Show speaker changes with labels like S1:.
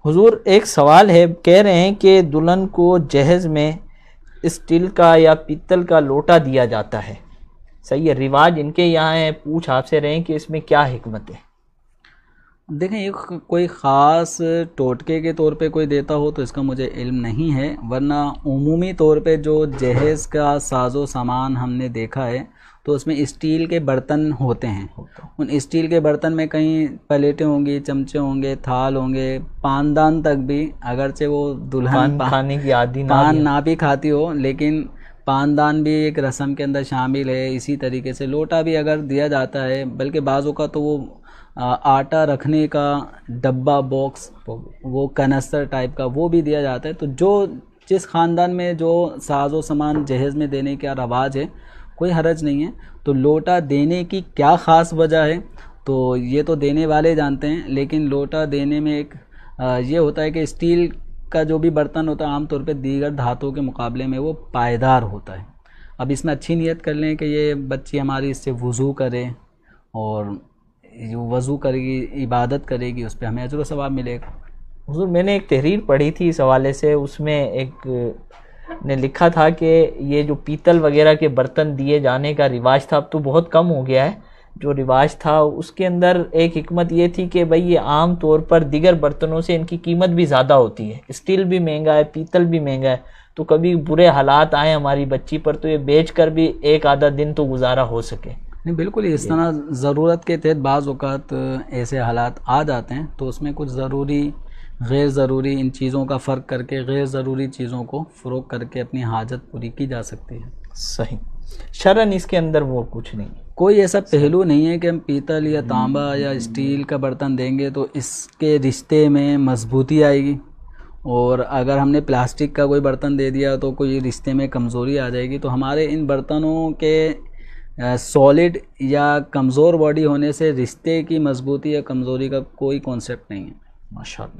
S1: حضور ایک سوال ہے، کہہ رہے ہیں کہ دلہن کو جہیز میں اسٹیل کا یا پیتل کا لوٹا دیا جاتا ہے، صحیح ہے؟ رواج ان کے یہاں ہے، پوچھ آپ سے رہے ہیں کہ اس میں کیا حکمت ہے؟
S2: دیکھیں، یہ کوئی خاص ٹوٹکے کے طور پہ کوئی دیتا ہو تو اس کا مجھے علم نہیں ہے، ورنہ عمومی طور پہ جو جہیز کا ساز و سامان ہم نے دیکھا ہے تو اس میں اسٹیل کے برتن ہوتے ہیں۔ ان اسٹیل کے برتن میں کہیں پلیٹیں ہوں گی، چمچے ہوں گے، تھال ہوں گے، پاندان تک بھی، اگرچہ وہ دلہن
S1: کھانے کی عادی
S2: پان نہ بھی کھاتی ہو لیکن پاندان بھی ایک رسم کے اندر شامل ہے۔ اسی طریقے سے لوٹا بھی اگر دیا جاتا ہے، بلکہ بعضوں کا تو وہ آٹا رکھنے کا ڈبہ باکس، وہ کنستر ٹائپ کا، وہ بھی دیا جاتا ہے۔ تو جس خاندان میں جو ساز و سامان جہیز میں دینے کا رواج ہے، کوئی حرج نہیں ہے۔ تو لوٹا دینے کی کیا خاص وجہ ہے تو یہ تو دینے والے جانتے ہیں، لیکن لوٹا دینے میں ایک یہ ہوتا ہے کہ اسٹیل کا جو بھی برتن ہوتا ہے عام طور پہ دیگر دھاتوں کے مقابلے میں وہ پائیدار ہوتا ہے۔ اب اس میں اچھی نیت کر لیں کہ یہ بچی ہماری اس سے وضو کرے، اور وضو کرے گی، عبادت کرے گی، اس پہ ہمیں اجر و ثواب ملے گا۔
S1: حضور میں نے ایک تحریر پڑھی تھی اس حوالے سے، اس میں ایک نے لکھا تھا کہ یہ جو پیتل وغیرہ کے برتن دیے جانے کا رواج تھا اب تو بہت کم ہو گیا ہے، جو رواج تھا اس کے اندر ایک حکمت یہ تھی کہ بھئی یہ عام طور پر دیگر برتنوں سے ان کی قیمت بھی زیادہ ہوتی ہے، اسٹیل بھی مہنگا ہے، پیتل بھی مہنگا ہے، تو کبھی برے حالات آئیں ہماری بچی پر تو یہ بیچ کر بھی ایک آدھا دن تو گزارا ہو سکے۔
S2: نہیں، بالکل اس طرح ضرورت کے تحت بعض اوقات ایسے حالات آ جاتے ہیں تو اس میں کچھ ضروری غیر ضروری ان چیزوں کا فرق کر کے غیر ضروری چیزوں کو فروغ کر کے اپنی حاجت پوری کی جا سکتی ہے۔
S1: صحیح، شرعاً اس کے اندر وہ کچھ نہیں،
S2: کوئی ایسا پہلو نہیں ہے کہ ہم پیتل یا تانبا یا اسٹیل کا برتن دیں گے تو اس کے رشتے میں مضبوطی آئے گی، اور اگر ہم نے پلاسٹک کا کوئی برتن دے دیا تو کوئی رشتے میں کمزوری آ جائے گی۔ تو ہمارے ان برتنوں کے سالڈ یا کمزور باڈی ہونے سے رشتے کی مضبوطی یا کمزوری کا کوئی کانسیپٹ نہیں ہے۔
S1: ماشاءاللہ۔